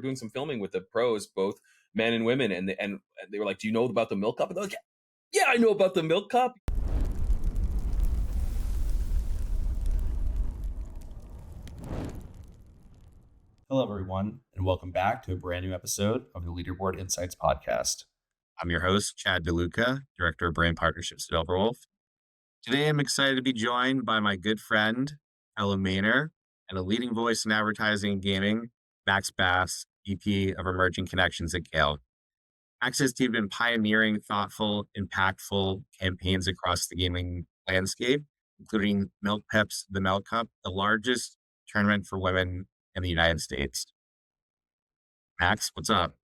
doing some filming with the pros, both men and women, and they were like, "Do you know about the milk cup?" And they're like, "Yeah, I know about the milk cup." Hello, everyone, and welcome back to a brand new episode of the Leaderboard Insights podcast. I'm your host, Chad DeLuca, Director of Brand Partnerships at Overwolf. Today, I'm excited to be joined by my good friend, Ella Maynor, and a leading voice in advertising and gaming, Max Bass, VP of Emerging Connections at GALE. Max has been pioneering thoughtful, impactful campaigns across the gaming landscape, including MilkPep's The Milk Cup, the largest tournament for women in the United States. Max, what's up?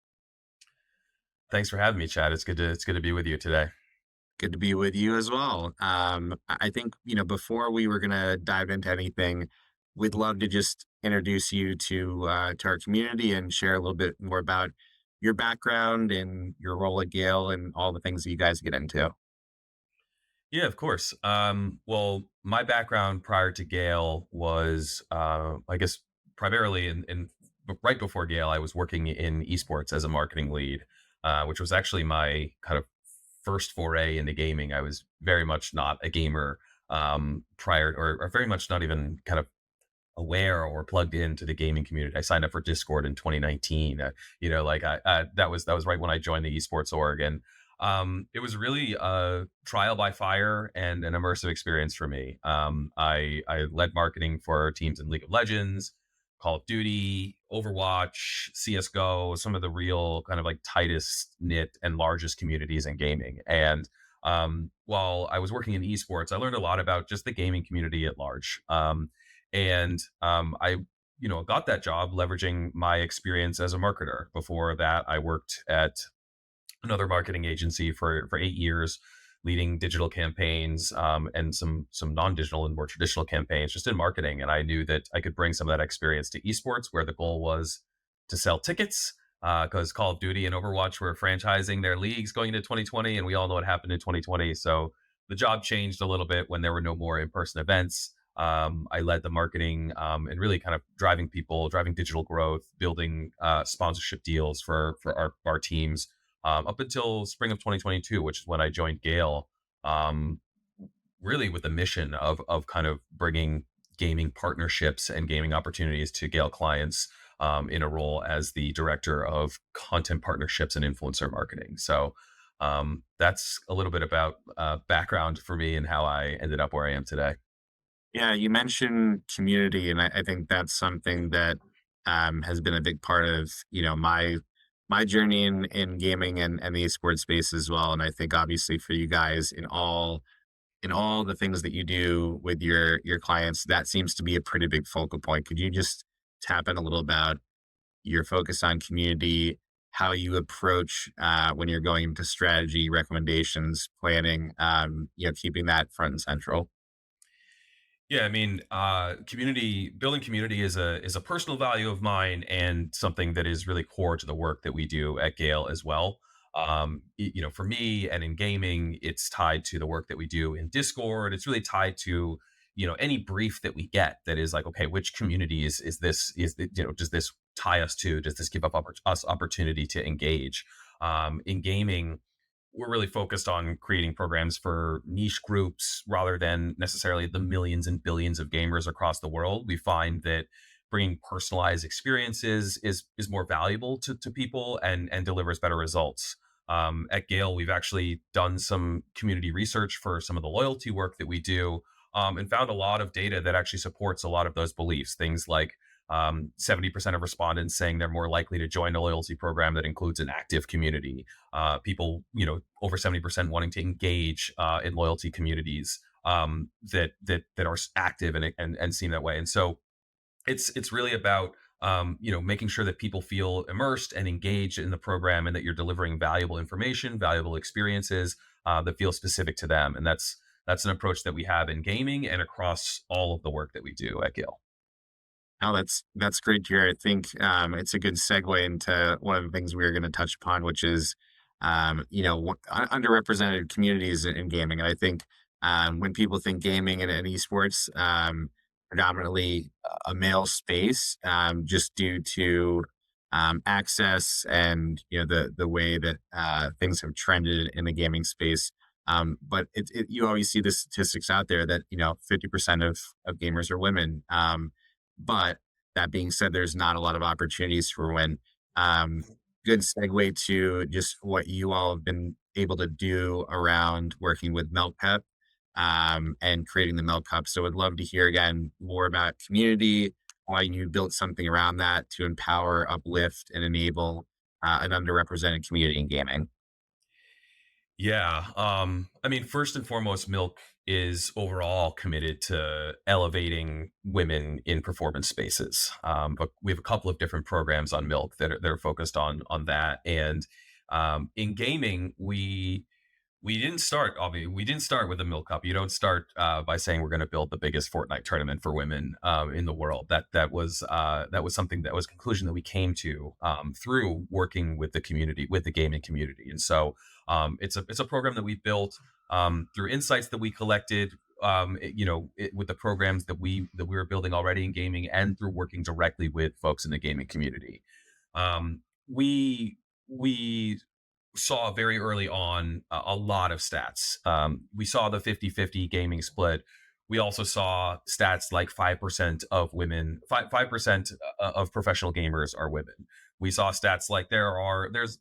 Thanks for having me, Chad. It's good to be with you today. Good to be with you as well. I think, before we were going to dive into anything, we'd love to just introduce you to our community and share a little bit more about your background and your role at Gale and all the things that you guys get into. Yeah, of course. Well, my background prior to Gale was, I guess, primarily right before Gale, I was working in esports as a marketing lead, which was actually my kind of first foray into gaming. I was very much not a gamer prior, or very much not even kind of aware or plugged into the gaming community. I signed up for Discord in 2019. That was right when I joined the esports org, and it was really a trial by fire and an immersive experience for me. I led marketing for teams in League of Legends, Call of Duty, Overwatch, CS:GO, some of the real kind of like tightest knit and largest communities in gaming. And while I was working in esports, I learned a lot about just the gaming community at large. I got that job leveraging my experience as a marketer. Before that, I worked at another marketing agency for 8 years, leading digital campaigns, and some non-digital and more traditional campaigns just in marketing. And I knew that I could bring some of that experience to esports, where the goal was to sell tickets, because Call of Duty and Overwatch were franchising their leagues going into 2020, and we all know what happened in 2020. So the job changed a little bit when there were no more in-person events. I led the marketing, and really kind of driving people, driving digital growth, building sponsorship deals for our teams, up until spring of 2022, which is when I joined Gale, um, really with the mission of kind of bringing gaming partnerships and gaming opportunities to Gale clients, in a role as the director of content partnerships and influencer marketing. So that's a little bit about background for me and how I ended up where I am today. Yeah, you mentioned community, and I think that's something that has been a big part of my journey in gaming and the esports space as well. And I think obviously for you guys in all the things that you do with your clients, that seems to be a pretty big focal point. Could you just tap in a little about your focus on community, how you approach when you're going into strategy, recommendations, planning, keeping that front and central? Yeah, I mean, building community is a personal value of mine, and something that is really core to the work that we do at Gale as well. For me and in gaming, it's tied to the work that we do in Discord. It's really tied to any brief that we get that is like, okay, which communities does this tie us to? Does this give up us opportunity to engage? In gaming, we're really focused on creating programs for niche groups rather than necessarily the millions and billions of gamers across the world. We find that bringing personalized experiences is more valuable to people, and delivers better results. At Gale, we've actually done some community research for some of the loyalty work that we do, and found a lot of data that actually supports a lot of those beliefs. Things like 70% of respondents saying they're more likely to join a loyalty program that includes an active community. People, over 70% wanting to engage in loyalty communities, that are active and seem that way. And so it's really about making sure that people feel immersed and engaged in the program, and that you're delivering valuable information, valuable experiences that feel specific to them. And that's an approach that we have in gaming and across all of the work that we do at Gale. Oh, that's great to hear. I think it's a good segue into one of the things we are going to touch upon, which is underrepresented communities in gaming. And I think when people think gaming and esports, predominantly a male space, just due to access and the way that things have trended in the gaming space. But you always see the statistics out there that 50% of gamers are women. But that being said, there's not a lot of opportunities for women. Um, Good segue to just what you all have been able to do around working with MilkPep and creating the Milk Cup. So, would love to hear again more about community, why you built something around that to empower, uplift, and enable an underrepresented community in gaming. Yeah. I mean, first and foremost, Milk is overall committed to elevating women in performance spaces. But we have a couple of different programs on Milk that are focused on that. And in gaming, we didn't start, obviously we didn't start with a milk cup. You don't start by saying we're going to build the biggest Fortnite tournament for women in the world. That was something, that was a conclusion that we came to through working with the community, with the gaming community. And so it's a program that we built through insights that we collected, with the programs that we were building already in gaming, and through working directly with folks in the gaming community. Um, we we saw very early on a lot of stats. We saw the 50-50 gaming split. We also saw stats like 5% of women, 5% of professional gamers are women. We saw stats like there's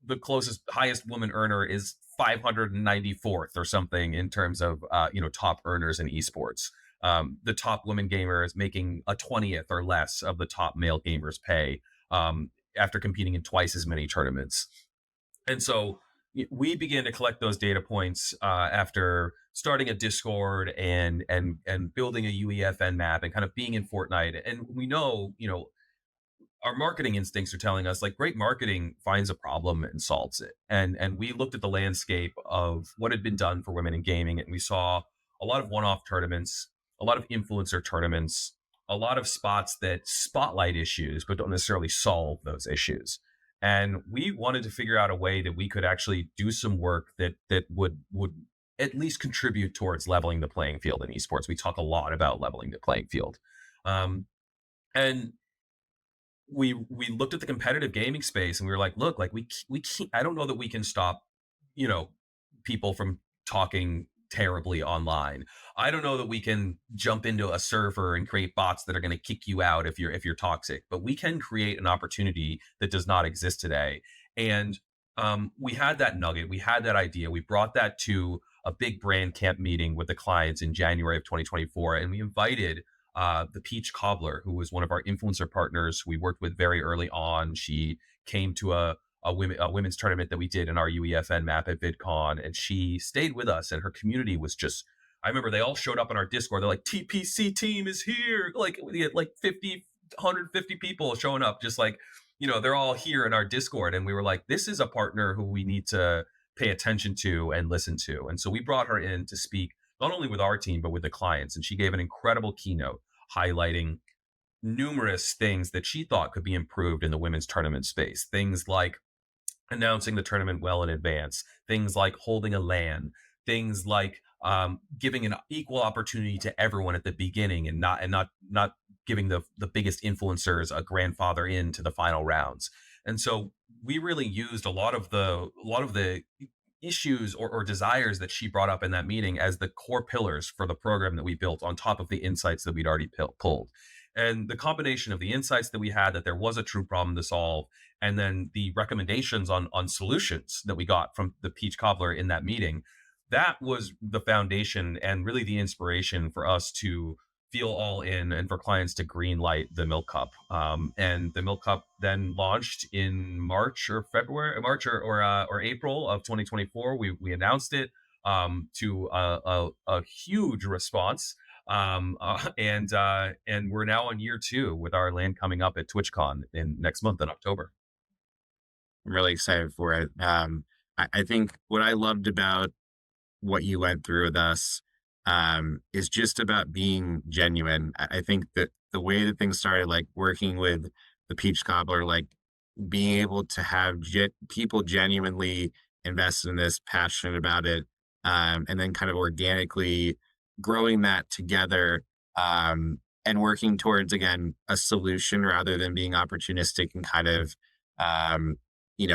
the closest highest woman earner is 594th or something in terms of top earners in esports. The top women gamer is making a 20th or less of the top male gamers pay after competing in twice as many tournaments. And so we began to collect those data points after starting a Discord and building a UEFN map and kind of being in Fortnite. And we know, our marketing instincts are telling us like great marketing finds a problem and solves it. And we looked at the landscape of what had been done for women in gaming, and we saw a lot of one-off tournaments, a lot of influencer tournaments, a lot of spots that spotlight issues but don't necessarily solve those issues. And we wanted to figure out a way that we could actually do some work that would at least contribute towards leveling the playing field in esports. We talk a lot about leveling the playing field. Um, and we looked at the competitive gaming space, and we were like, look, like we can't, I don't know that we can stop, you know, people from talking terribly online. I don't know that we can jump into a server and create bots that are going to kick you out if you're toxic, but we can create an opportunity that does not exist today. And we had that nugget, we had that idea, we brought that to a big brand camp meeting with the clients in January of 2024, and we invited the Peach Cobbler, who was one of our influencer partners we worked with very early on. She came to a women's tournament that we did in our UEFN map at VidCon, and she stayed with us. And her community was just, I remember they all showed up on our Discord. They're like, TPC team is here. Like we had like 50, 150 people showing up, just like, they're all here in our Discord. And we were like, this is a partner who we need to pay attention to and listen to. And so we brought her in to speak not only with our team, but with the clients. And she gave an incredible keynote highlighting numerous things that she thought could be improved in the women's tournament space. Things like announcing the tournament well in advance, things like holding a LAN, things like giving an equal opportunity to everyone at the beginning, and not giving the biggest influencers a grandfather into the final rounds. And so we really used a lot of the issues or desires that she brought up in that meeting as the core pillars for the program that we built on top of the insights that we'd already pulled. And the combination of the insights that we had, that there was a true problem to solve, and then the recommendations on solutions that we got from the Peach Cobbler in that meeting, that was the foundation and really the inspiration for us to feel all in and for clients to green light the Milk Cup. And the Milk Cup then launched in March or April of 2024. We announced it to a huge response. And we're now on year two with our land coming up at TwitchCon in next month in October. I'm really excited for it. I think what I loved about what you went through with us is just about being genuine. I think that the way that things started, like working with the Peach Cobbler, like being able to have people genuinely invested in this, passionate about it, and then kind of organically growing that together, and working towards, again, a solution rather than being opportunistic and kind of, um,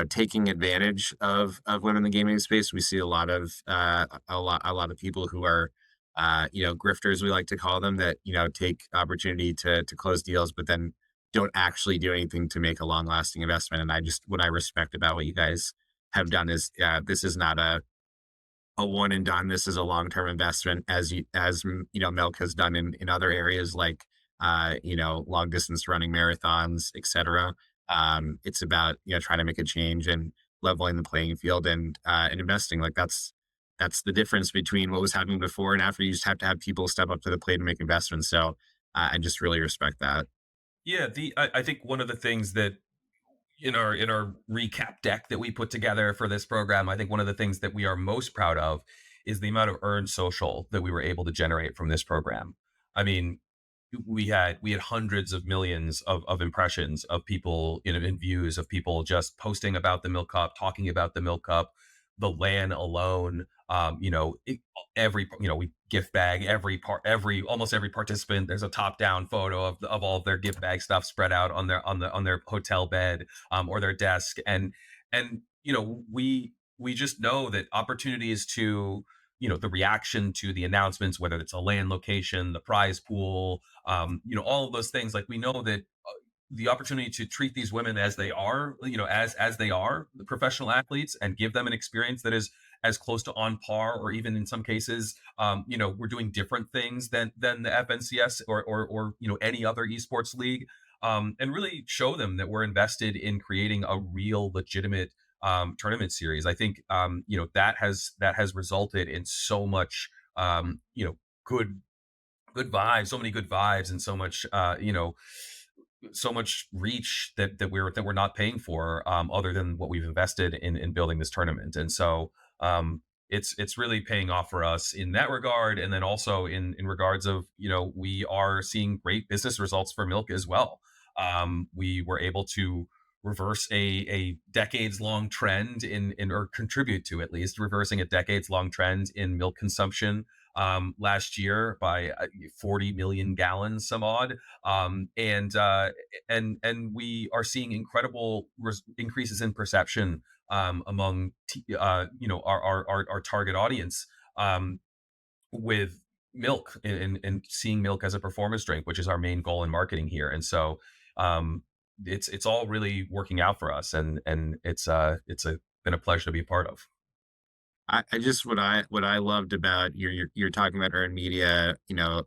taking advantage of women in the gaming space. We see a lot of a lot of people who are, grifters, we like to call them, that take opportunity to close deals, but then don't actually do anything to make a long lasting investment. And what I respect about what you guys have done is, this is not a one and done. This is a long term investment, Milk has done in other areas like, long distance running, marathons, etc. It's about trying to make a change and leveling the playing field, and investing. Like that's the difference between what was happening before and after. You just have to have people step up to the plate and make investments. So I just really respect that. Yeah, I think one of the things that in our recap deck that we put together for this program, I think one of the things that we are most proud of is the amount of earned social that we were able to generate from this program. I mean, we had hundreds of millions of impressions of people in views of people just posting about the milk cup, talking about the milk cup, the LAN alone. Every we gift bag every almost every participant. There's a top down photo of all of their gift bag stuff spread out on their hotel bed, or their desk. And we just know that opportunities to the reaction to the announcements, whether it's a LAN location, the prize pool, all of those things. Like, we know that the opportunity to treat these women as they are, as they are the professional athletes, and give them an experience that is as close to on par, or even in some cases, we're doing different things than the FNCS or any other esports league, and really show them that we're invested in creating a real legitimate tournament series. I think that has resulted in so much, good vibes, so many good vibes, and so much reach that we're not paying for, other than what we've invested in building this tournament. And so, it's really paying off for us in that regard. And then also in regards of, we are seeing great business results for Milk as well. We were able to reverse a decades long trend or contribute to, at least reversing a decades long trend in milk consumption, last year by 40 million gallons, some odd. And we are seeing incredible increases in perception, among our target audience, with milk, and seeing milk as a performance drink, which is our main goal in marketing here. And so, it's all really working out for us, and it's been a pleasure to be a part of. I just what I loved about you're talking about earned media,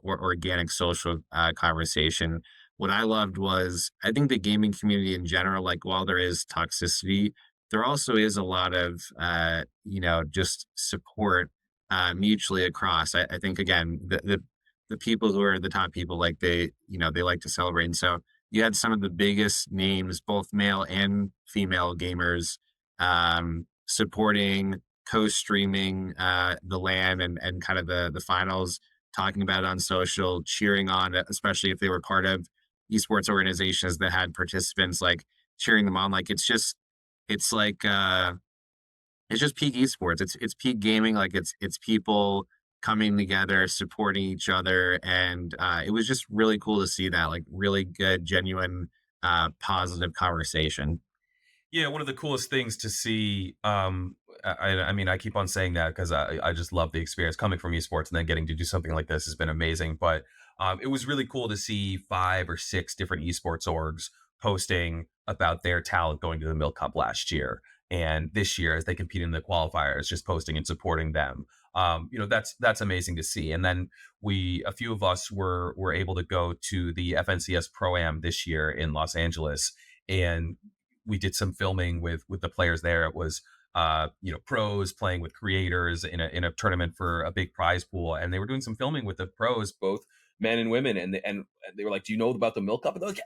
or organic social conversation. What I loved was, I think the gaming community in general, like, while there is toxicity, there also is a lot of just support mutually across. I think, again, the people who are the top people, like, they like to celebrate. And so you had some of the biggest names, both male and female gamers, supporting, co-streaming the LAN and kind of the finals, talking about it on social, cheering on it, especially if they were part of esports organizations that had participants, like, cheering them on. Like, it's like it's just peak esports. It's peak gaming. Like, it's people coming together, supporting each other, and it was just really cool to see that, like, really good, genuine, positive conversation. Yeah, one of the coolest things to see. I mean, I keep on saying that because I just love the experience coming from esports, and then getting to do something like this has been amazing. But it was really cool to see 5 or 6 different esports orgs posting about their talent going to the Milk Cup last year, and this year as they compete in the qualifiers, just posting and supporting them. That's amazing to see. And then a few of us were able to go to the FNCS Pro Am this year in Los Angeles, and we did some filming with the players there. It was pros playing with creators in a tournament for a big prize pool, and they were doing some filming with the pros, both men and women, and they were like, "Do you know about the milk cup?" And they're like,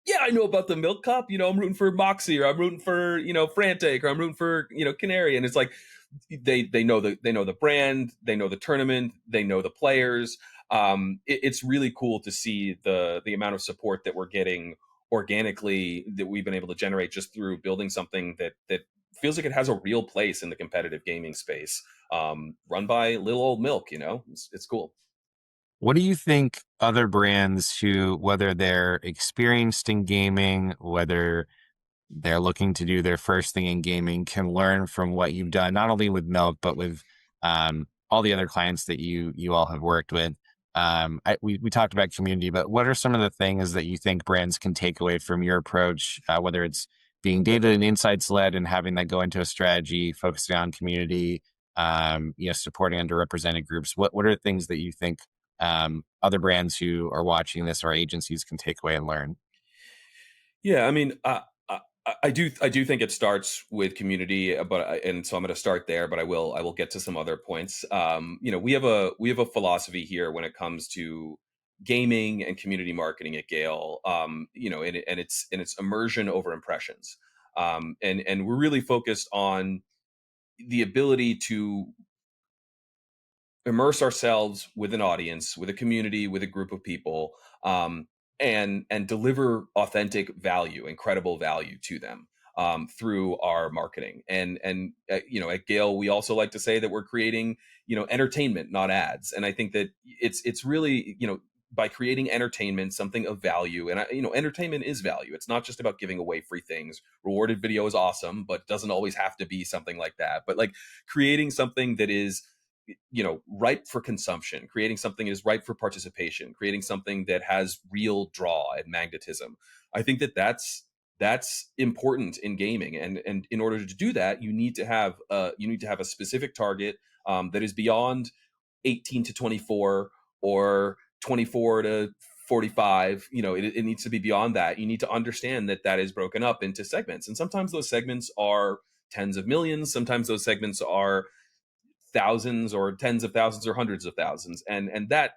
"Yeah, I know about the milk cup. I'm rooting for Moxie, or I'm rooting for Frantic, or I'm rooting for Canary." And it's like, they know the brand, they know the tournament, they know the players. It's really cool to see the amount of support that we're getting organically, that we've been able to generate just through building something that feels like it has a real place in the competitive gaming space, run by little old Milk. It's cool. What do you think other brands who, whether they're experienced in gaming, whether they're looking to do their first thing in gaming, can learn from what you've done, not only with Milk, but with all the other clients that you all have worked with? We talked about community, but what are some of the things that you think brands can take away from your approach, whether it's being data and insights led and having that go into a strategy, focusing on community, supporting underrepresented groups? What are things that you think other brands who are watching this or agencies can take away and learn? Yeah, I mean, I do think it starts with community, and so I'm going to start there, but I will get to some other points. We have a philosophy here when it comes to gaming and community marketing at Gale. And it's immersion over impressions, and we're really focused on the ability to immerse ourselves with an audience, with a community, with a group of people, and deliver authentic value, incredible value to them through our marketing. And at Gale, we also like to say that we're creating entertainment, not ads. And I think that it's really by creating entertainment, something of value, and entertainment is value. It's not just about giving away free things. Rewarded video is awesome, but it doesn't always have to be something like that. But like creating something that is ripe for consumption, creating something that is ripe for participation, creating something that has real draw and magnetism. I think that that's important in gaming, and in order to do that, you need to have a specific target that is beyond 18 to 24 or 24 to 45. It needs to be beyond that. You need to understand that that is broken up into segments, and sometimes those segments are tens of millions, sometimes those segments are thousands or tens of thousands or hundreds of thousands, and that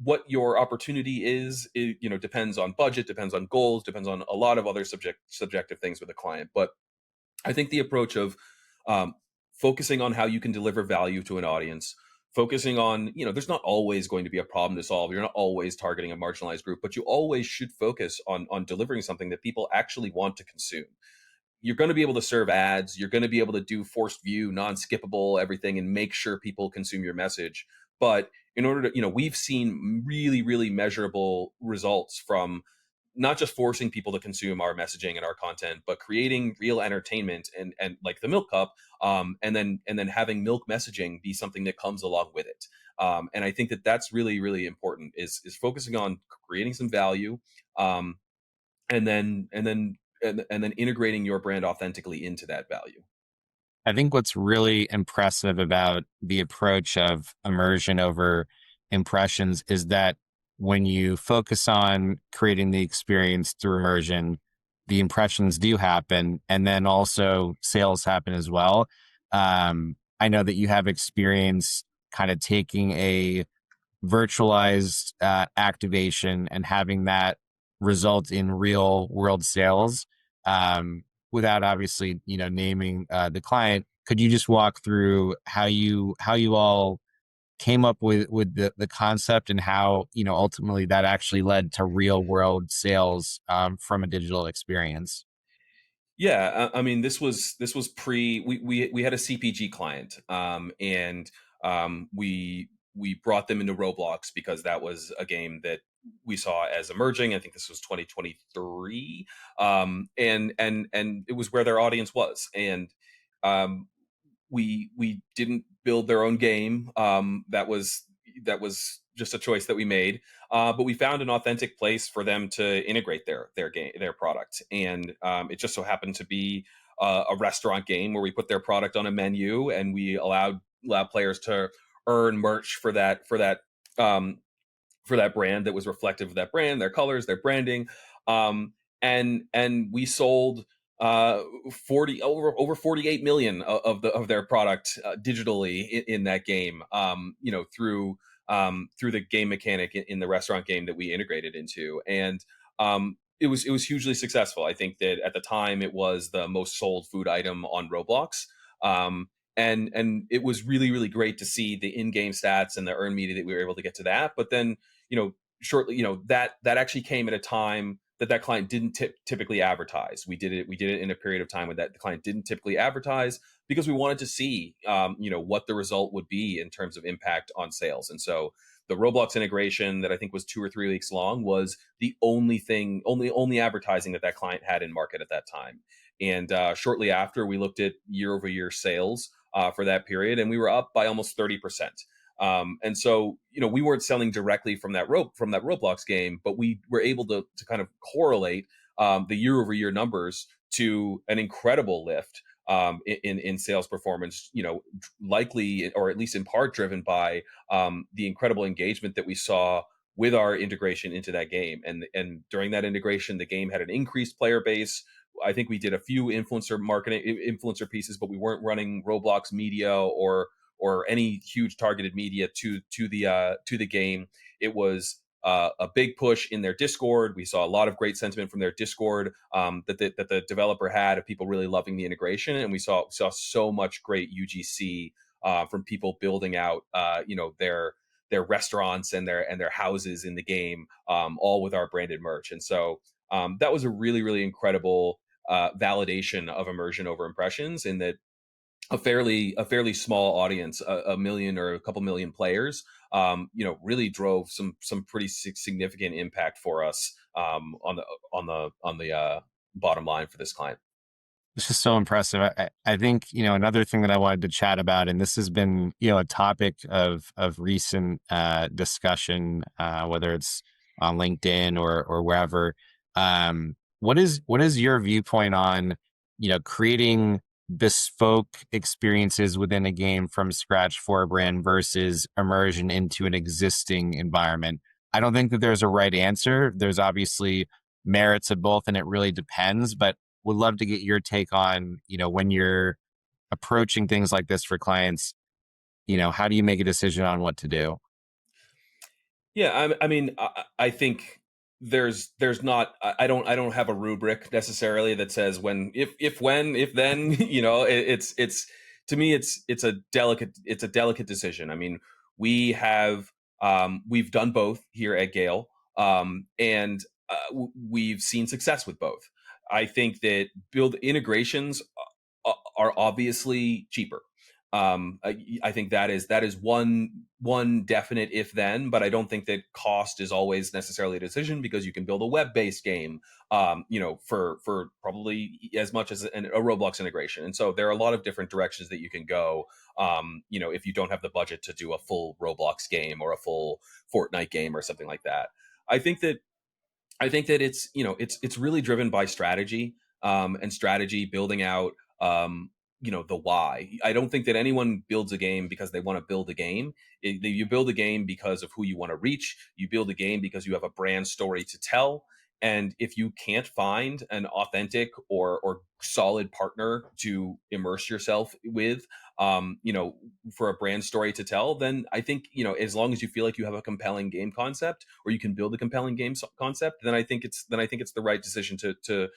what your opportunity is, depends on budget, depends on goals, depends on a lot of other subjective things with a client. But I think the approach of um, focusing on how you can deliver value to an audience, focusing on, there's not always going to be a problem to solve. You're not always targeting a marginalized group, but you always should focus on delivering something that people actually want to consume. You're going to be able to serve ads. You're going to be able to do forced view, non-skippable, everything, and make sure people consume your message. But in order to, we've seen really, really measurable results from not just forcing people to consume our messaging and our content, but creating real entertainment and like the milk cup, and then having milk messaging be something that comes along with it. And I think that that's really, really important, is focusing on creating some value, um, and then integrating your brand authentically into that value. I think what's really impressive about the approach of immersion over impressions is that when you focus on creating the experience through immersion, the impressions do happen, and then also sales happen as well. I know that you have experience kind of taking a virtualized activation and having that result in real world sales, um, without obviously naming the client. Could you just walk through how you all came up with the concept and how ultimately that actually led to real world sales from a digital experience? Yeah, I mean, this was pre, we had a CPG client, and we brought them into Roblox because that was a game that we saw as emerging. I think this was 2023, and it was where their audience was, and um, we didn't build their own game. That was just a choice that we made. But we found an authentic place for them to integrate their game, their product, and it just so happened to be a restaurant game where we put their product on a menu, and we allowed players to earn merch um, for that brand that was reflective of that brand, their colors, their branding, and we sold 40 over 48 million of their product digitally in that game, through the game mechanic in the restaurant game that we integrated into. And it was hugely successful. I think that at the time it was the most sold food item on Roblox. Um, and it was really, really great to see the in-game stats and the earned media that we were able to get to that. But then, shortly, that actually came at a time that client didn't typically advertise. We did it in a period of time when that the client didn't typically advertise, because we wanted to see what the result would be in terms of impact on sales. And so the Roblox integration that I think was 2 or 3 weeks long was the only thing, only advertising that client had in market at that time. And shortly after, we looked at year over year sales for that period, and we were up by almost 30%. And so, we weren't selling directly from that Roblox game, but we were able to kind of correlate the year over year numbers to an incredible lift in sales performance. Likely, or at least in part, driven by the incredible engagement that we saw with our integration into that game. And during that integration, the game had an increased player base. I think we did a few influencer pieces, but we weren't running Roblox media or any huge targeted media to the game. It was a big push in their Discord. We saw a lot of great sentiment from their Discord that the developer had, of people really loving the integration, and we saw so much great UGC from people building out their restaurants and their houses in the game, all with our branded merch. And so that was a really incredible validation of immersion over impressions, in that a fairly small audience, a million or a couple million players, really drove some pretty significant impact for us on the bottom line for this client. It's just so impressive. I think, another thing that I wanted to chat about, and this has been, a topic of recent discussion, whether it's on LinkedIn or wherever. What is your viewpoint on, creating bespoke experiences within a game from scratch for a brand versus immersion into an existing environment? I don't think that there's a right answer. There's obviously merits of both, and it really depends, but would love to get your take on, when you're approaching things like this for clients, how do you make a decision on what to do? Yeah, I mean, I think there's not, I don't have a rubric necessarily that says when, if when, if then. It's to me, it's a delicate decision. I mean, we've done both here at Gale, and we've seen success with both. I think that build integrations are obviously cheaper. I think that is one definite if then, but I don't think that cost is always necessarily a decision, because you can build a web based game, for probably as much as a Roblox integration. And so there are a lot of different directions that you can go. If you don't have the budget to do a full Roblox game or a full Fortnite game or something like that, I think that it's really driven by strategy, and strategy building out, the why. I don't think that anyone builds a game because they want to build a game. You build a game because of who you want to reach. You build a game because you have a brand story to tell. And if you can't find an authentic or solid partner to immerse yourself with, for a brand story to tell, then I think, as long as you feel like you have a compelling game concept, or you can build a compelling game concept, then I think it's the right decision to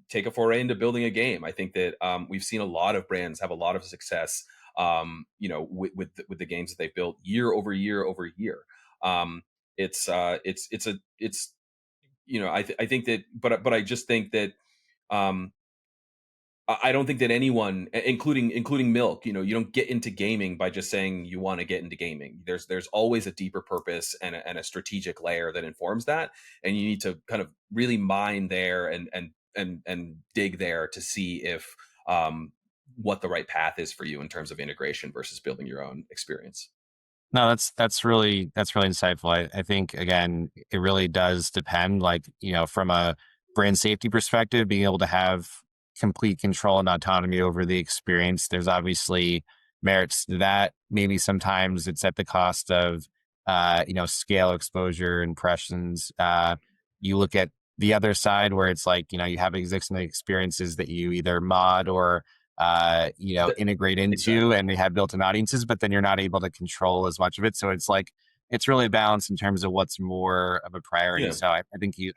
take a foray into building a game. I think that we've seen a lot of brands have a lot of success, with the games that they've built year over year over year. It's I think that, but I just think that, I don't think that anyone, including Milk, you don't get into gaming by just saying you want to get into gaming. There's always a deeper purpose and a strategic layer that informs that, and you need to kind of really mine there and dig there to see if what the right path is for you in terms of integration versus building your own experience. No, that's really insightful. I think, again, it really does depend. Like, from a brand safety perspective, being able to have complete control and autonomy over the experience, there's obviously merits to that. Maybe sometimes it's at the cost of scale, exposure, impressions. You look at the other side where it's like, you have existing experiences that you either mod or integrate into, Exactly. and they have built-in audiences, but then you're not able to control as much of it. So it's like, it's really a balance in terms of what's more of a priority. Yeah. So I think you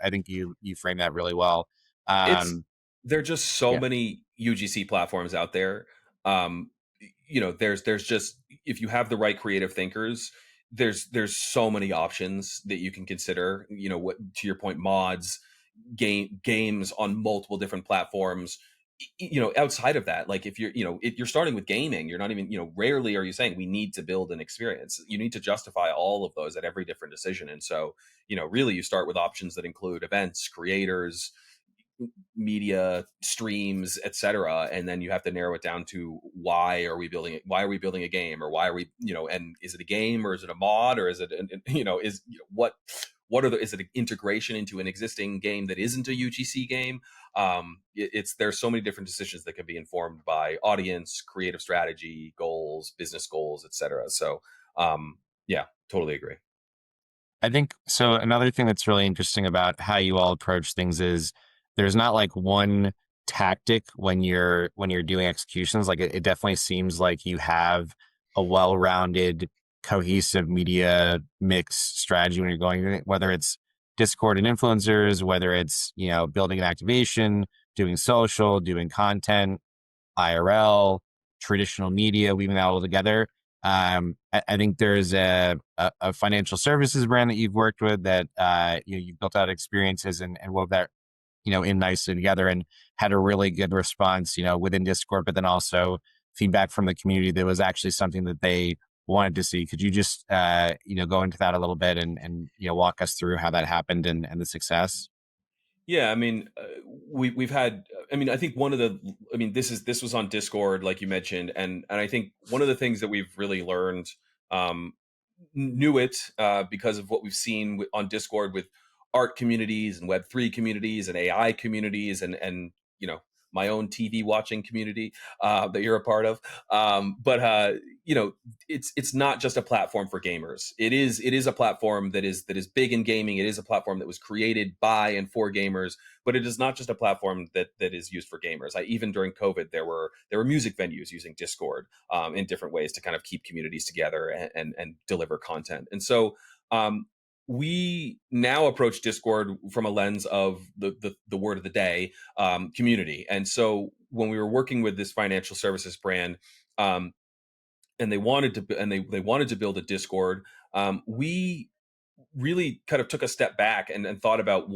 frame that really well. It's Um, There are just so yeah. many UGC platforms out there. Um, there's just, if you have the right creative thinkers, there's so many options that you can consider. What, to your point, mods, games on multiple different platforms, outside of that, like if you're starting with gaming, you're not even, rarely are you saying we need to build an experience. You need to justify all of those at every different decision. And so, really you start with options that include events, creators, media, streams, etc., and then you have to narrow it down to why are we building a game, or why are we, and is it a game, or is it a mod, or is it what are the is it an integration into an existing game that isn't a UGC game? It's there's so many different decisions that can be informed by audience, creative strategy, goals, business goals, etc. So yeah, totally agree. I think so. Another thing that's really interesting about how you all approach things is there's not like one tactic when you're doing executions. Like it definitely seems like you have a well-rounded, cohesive media mix strategy when you're going, whether it's Discord and influencers, whether it's building an activation, doing social, doing content, IRL, traditional media, weaving that all together. I think there's a financial services brand that you've worked with that you've built out experiences and wove that in nicely together and had a really good response within Discord, but then also feedback from the community that was actually something that they wanted to see. Could you just go into that a little bit and walk us through how that happened and the success? Yeah, I mean, we've had. I mean, I think one of the. I mean, this was on Discord, like you mentioned, and I think one of the things that we've really learned, um, knew it because of what we've seen on Discord with art communities and Web3 communities and AI communities, and my own TV watching community that you're a part of. But it's not just a platform for gamers. It is a platform that is big in gaming. It is a platform that was created by and for gamers, but it is not just a platform that is used for gamers. Even during COVID, there were music venues using Discord in different ways to kind of keep communities together and deliver content. And so we now approach Discord from a lens of the word of the day, community. And so when we were working with this financial services brand, um, and they wanted to build a Discord, we really kind of took a step back and thought about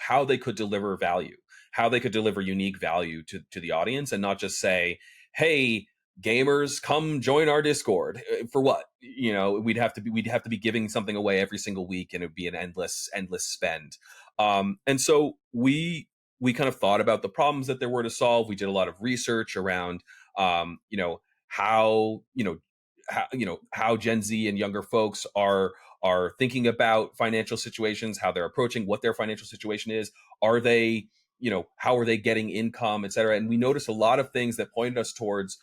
how they could deliver value, how they could deliver unique value to the audience, and not just say, "Hey, gamers, come join our Discord." For what? We'd have to be giving something away every single week, and it'd be an endless spend. And so we kind of thought about the problems that there were to solve. We did a lot of research around, um, you know, how how Gen Z and younger folks are thinking about financial situations, how they're approaching what their financial situation is. Are they, how are they getting income, et cetera? And we noticed a lot of things that pointed us towards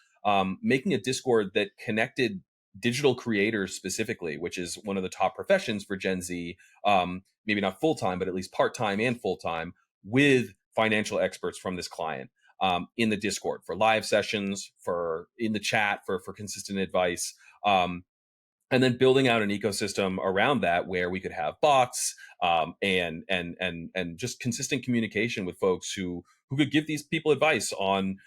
making a Discord that connected digital creators specifically, which is one of the top professions for Gen Z, maybe not full time, but at least part time and full time, with financial experts from this client in the Discord for live sessions, for in the chat for consistent advice. And then building out an ecosystem around that where we could have bots, and just consistent communication with folks who could give these people advice on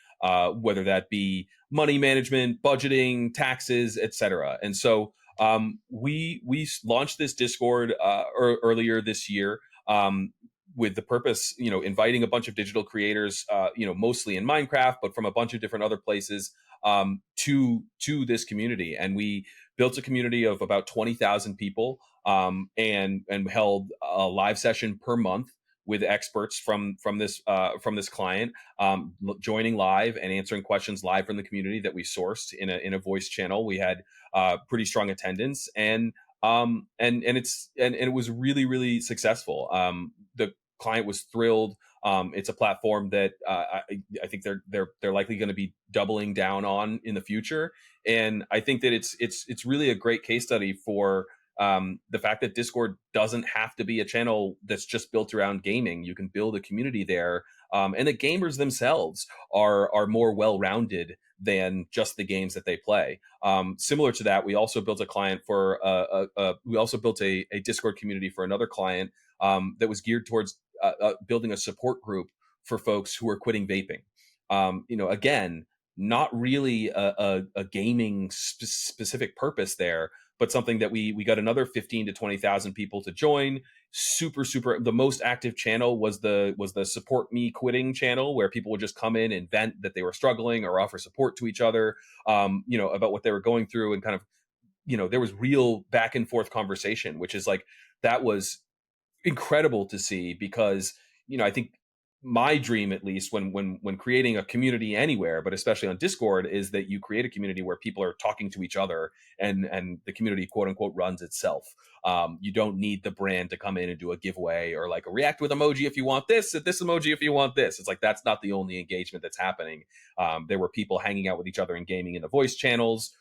whether that be money management, budgeting, taxes, etc. And so we launched this Discord earlier this year. With the purpose, inviting a bunch of digital creators, mostly in Minecraft, but from a bunch of different other places, to this community. And we built a community of about 20,000 people, and held a live session per month with experts from this client, joining live and answering questions live from the community that we sourced in a voice channel. We had pretty strong attendance, and it was really, really successful. The client was thrilled. It's a platform that I think they're likely going to be doubling down on in the future, and I think that it's really a great case study for the fact that Discord doesn't have to be a channel that's just built around gaming. You can build a community there, and the gamers themselves are more well rounded than just the games that they play. Similar to that, we also built a client for we also built a Discord community for another client that was geared towards building a support group for folks who are quitting vaping. Again, not really a gaming specific purpose there, but something that we got another 15 to 20,000 people to join. Super. The most active channel was the support me quitting channel, where people would just come in and vent that they were struggling or offer support to each other, about what they were going through, and kind of, there was real back and forth conversation, which is like, that was incredible to see, because I think my dream, at least when creating a community anywhere, but especially on Discord, is that you create a community where people are talking to each other, and the community, quote unquote, runs itself. You don't need the brand to come in and do a giveaway, or like a react with emoji if you want this emoji if you want this. It's like, that's not the only engagement that's happening. There were people hanging out with each other and gaming in the voice channels,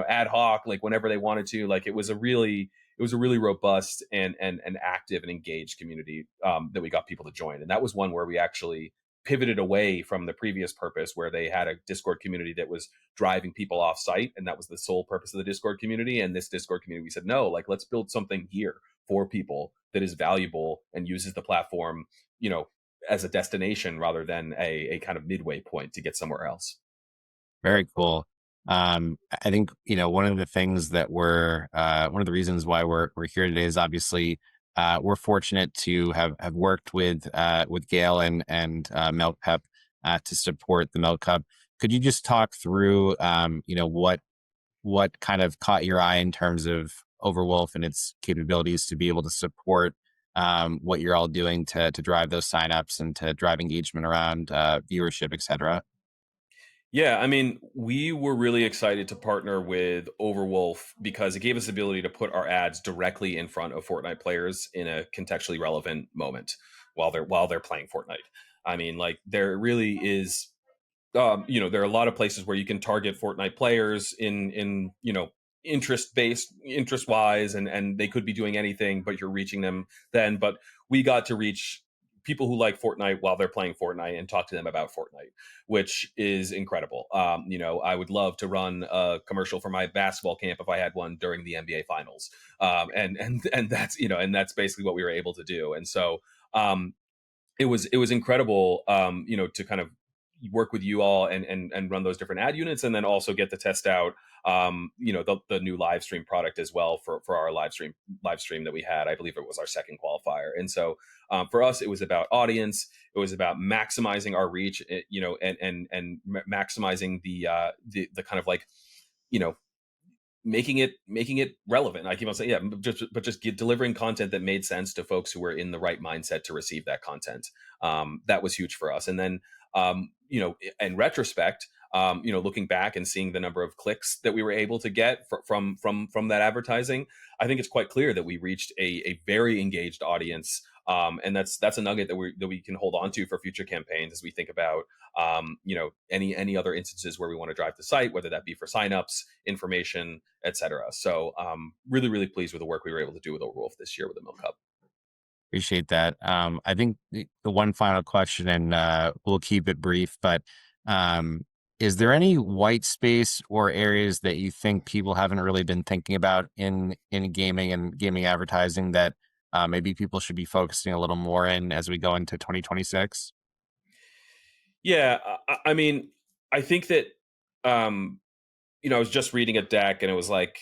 ad hoc, like whenever they wanted to. Like, it was a really robust and active and engaged community, that we got people to join. And that was one where we actually pivoted away from the previous purpose, where they had a Discord community that was driving people off site, and that was the sole purpose of the Discord community. And this Discord community, we said, no, like, let's build something here for people that is valuable and uses the platform, as a destination rather than a kind of midway point to get somewhere else. Very cool. I think, one of the things that one of the reasons why we're here today is obviously, we're fortunate to have worked with GALE and MilkPep, to support the Milk Cup. Could you just talk through, what kind of caught your eye in terms of Overwolf and its capabilities to be able to support, what you're all doing to drive those signups and to drive engagement around, viewership, et cetera? Yeah, I mean, we were really excited to partner with Overwolf because it gave us the ability to put our ads directly in front of Fortnite players in a contextually relevant moment while they're playing Fortnite. I mean, like, there really is, there are a lot of places where you can target Fortnite players in interest wise, and they could be doing anything, but you're reaching them then. But we got to reach people who like Fortnite while they're playing Fortnite and talk to them about Fortnite, which is incredible. I would love to run a commercial for my basketball camp if I had one during the NBA finals. And that's basically what we were able to do. And so, it was incredible, to kind of work with you all and run those different ad units, and then also get to test out, the new live stream product as well for our live stream that we had. I believe it was our second qualifier. And so, for us, it was about audience. It was about maximizing our reach, maximizing the kind of, like, you know making it relevant. I keep on saying, yeah, just delivering content that made sense to folks who were in the right mindset to receive that content. That was huge for us. And then, in retrospect, looking back and seeing the number of clicks that we were able to get from that advertising, I think it's quite clear that we reached a very engaged audience. And that's a nugget that we can hold on to for future campaigns, as we think about, any other instances where we want to drive the site, whether that be for signups, information, etc. So, really, really pleased with the work we were able to do with Overwolf this year with the Milk Cup. Appreciate that. I think the one final question, and we'll keep it brief, but um, is there any white space or areas that you think people haven't really been thinking about in gaming and gaming advertising that, maybe people should be focusing a little more in as we go into 2026? Yeah, I mean, I think that, um, I was just reading a deck, and it was like,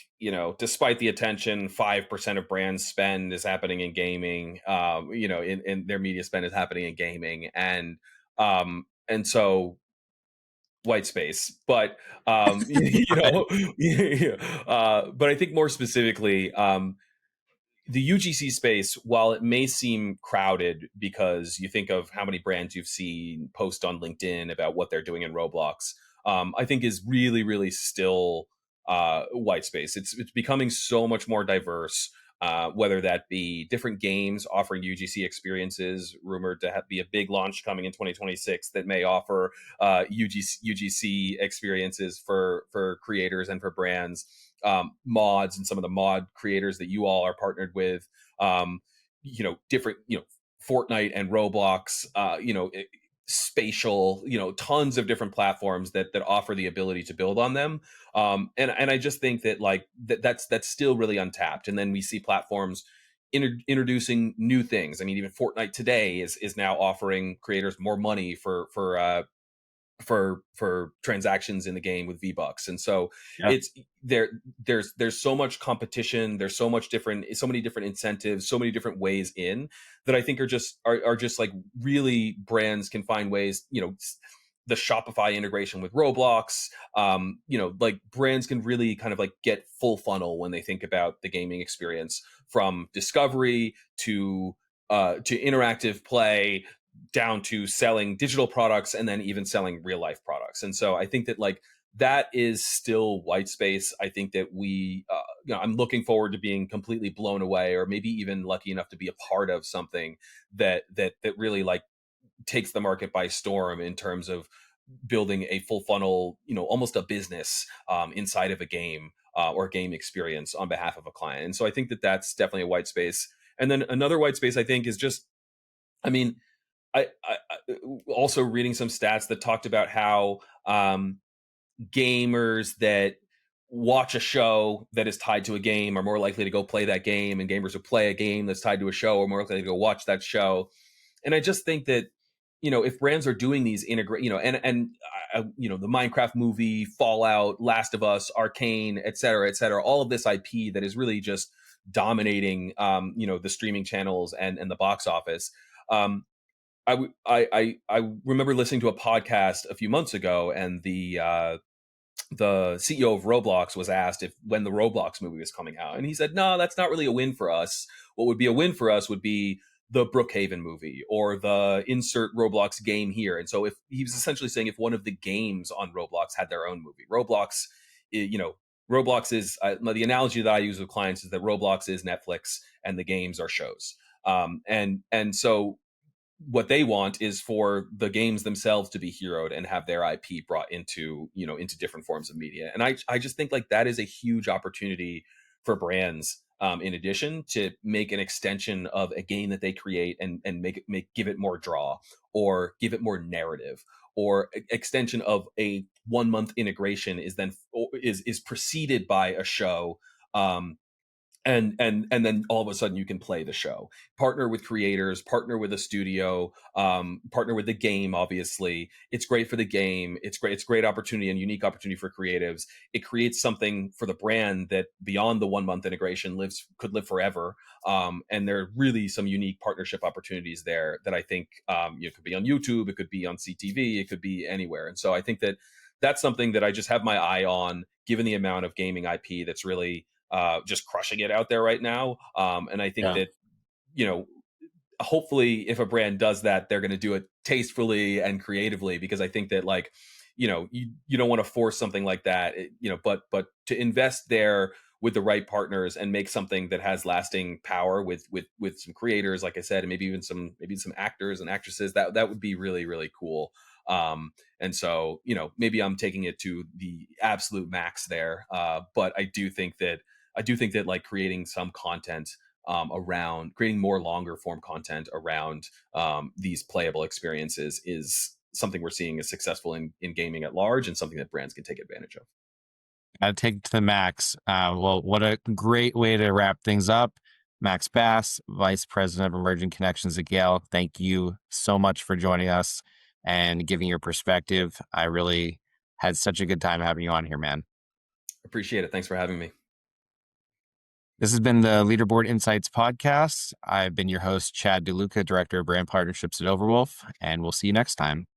despite the attention, 5% of brand spend is happening in gaming. In their media spend is happening in gaming, and so, white space. But, yeah, but I think more specifically, the UGC space, while it may seem crowded because you think of how many brands you've seen post on LinkedIn about what they're doing in Roblox, I think is really, really still, white space. It's becoming so much more diverse. Whether that be different games offering UGC experiences, rumored to be a big launch coming in 2026 that may offer, UGC experiences for creators and for brands, mods and some of the mod creators that you all are partnered with, different, Fortnite and Roblox, spatial, tons of different platforms that offer the ability to build on them. And I just think that, like, that's still really untapped. And then we see platforms introducing new things. I mean, even Fortnite today is now offering creators more money for for transactions in the game with V-Bucks. And so Yeah. it's there's so much competition, there's so many different incentives, so many different ways in, that I think are just like, really, brands can find ways, the Shopify integration with Roblox, like, brands can really kind of like get full funnel when they think about the gaming experience, from discovery to interactive play, down to selling digital products, and then even selling real life products. And so I think that, like, that is still white space. I think that I'm looking forward to being completely blown away, or maybe even lucky enough to be a part of something that really, like, takes the market by storm in terms of building a full funnel, almost a business, inside of a game, or game experience on behalf of a client. And so I think that that's definitely a white space. And then another white space, I think, is just, I mean, I also reading some stats that talked about how, gamers that watch a show that is tied to a game are more likely to go play that game, and gamers who play a game that's tied to a show are more likely to go watch that show. And I just think that, if brands are doing these integrate, the Minecraft movie, Fallout, Last of Us, Arcane, et cetera, all of this IP that is really just dominating, the streaming channels and the box office. I remember listening to a podcast a few months ago, and the CEO of Roblox was asked if when the Roblox movie was coming out, and he said, "No, that's not really a win for us. What would be a win for us would be the Brookhaven movie, or the insert Roblox game here." And so, if he was essentially saying, if one of the games on Roblox had their own movie, Roblox is, the analogy that I use with clients is that Roblox is Netflix and the games are shows. And so what they want is for the games themselves to be heroed and have their IP brought into different forms of media. And I just think, like, that is a huge opportunity for brands, in addition to make an extension of a game that they create, and give it more draw, or give it more narrative, or extension of a 1 month integration is preceded by a show, and then all of a sudden you can play the show, partner with creators, partner with a studio, partner with the game. Obviously, it's great for the game, it's great opportunity and unique opportunity for creatives. It creates something for the brand that, beyond the 1 month integration, could live forever. And there are really some unique partnership opportunities there that I think, it could be on YouTube, it could be on CTV, it could be anywhere. And so I think that that's something that I just have my eye on, given the amount of gaming IP that's really, just crushing it out there right now. And I think Yeah. that, hopefully, if a brand does that, they're going to do it tastefully and creatively, because I think that, like, you don't want to force something like that, but to invest there with the right partners and make something that has lasting power with some creators, like I said, and maybe some actors and actresses, that would be really, really cool. And so, maybe I'm taking it to the absolute max there. But I do think that, like, creating some content, around creating more longer form content around, these playable experiences is something we're seeing is successful in gaming at large, and something that brands can take advantage of. Gotta take it to the max. Well, what a great way to wrap things up. Max Bass, Vice President of Emerging Connections at Gale. Thank you so much for joining us and giving your perspective. I really had such a good time having you on here, man. Appreciate it. Thanks for having me. This has been the Leaderboard Insights podcast. I've been your host, Chad DeLuca, Director of Brand Partnerships at Overwolf, and we'll see you next time.